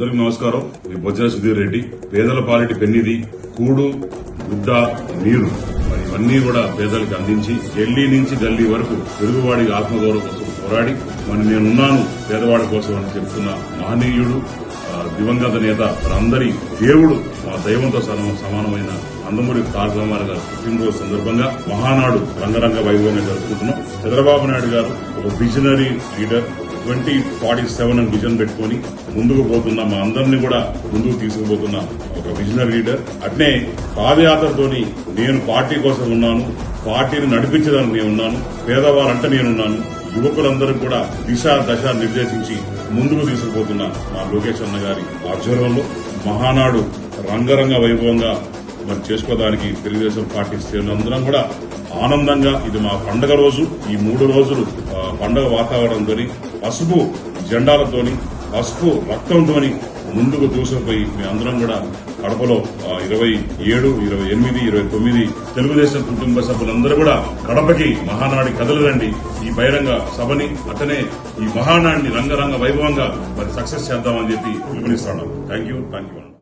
అందరికీ నమస్కారం. మీ బొజ్జల సుధీర్ రెడ్డి. పేదల పాలిటి పెన్నిది, కూడు, గుడ్డ, నీరు మరి ఇవన్నీ కూడా పేదలకు అందించి ఢిల్లీ నుంచి గల్లీ వరకు తెలుగువాడి ఆత్మగౌరవం కోసం పోరాడి మరి నేనున్నాను పేదవాడి కోసం అని చెప్తున్న మహనీయుడు, దివంగత నేత, మనందరి దేవుడు, మా దైవంతో సమానమైన నందమూరి తారక రామారావు గారు పుట్టినరోజు సందర్భంగా మహానాడు రంగరంగ వైభవంగా జరుపుకుంటున్నాం. చంద్రబాబు నాయుడు గారు ఒక విజనరీ లీడర్, 2047 అని విజన్ పెట్టుకుని ముందుకు పోతున్న మా అందరినీ కూడా ముందుకు తీసుకుపోతున్న ఒక విజనరీ లీడర్. అట్నే పాదయాత్రతోని నేను పార్టీ కోసం ఉన్నాను, పార్టీని నడిపించడానికి నేనున్నాను, పేదవారంటే నేనున్నాను, యువకులందరికీ కూడా దిశ దశ నిర్దేశించి ముందుకు తీసుకుపోతున్న మా లోకేష్ అన్న గారి ఆధ్వర్యంలో మహానాడు రంగరంగ వైభవంగా మరి చేసుకోవడానికి తెలుగుదేశం పార్టీ శ్రేణులందరం కూడా ఆనందంగా, ఇది మా పండగ రోజు. ఈ 3 రోజులు పండగ వాతావరణంతో, పసుపు జెండాలతోని, పసుపు రక్తంతోని ముందుకు దూసుకుపోయి మీ అందరం కూడా కడపలో 27, 28, 29 తెలుగుదేశం కుటుంబ సభ్యులందరూ కూడా కడపకి మహానాడి కదలరండి. ఈ బహిరంగ సభని అతనే ఈ మహానాడిని రంగరంగ వైభవంగా మరి సక్సెస్ చేద్దామని చెప్పి పిలుపునిస్తున్నాను. Thank you.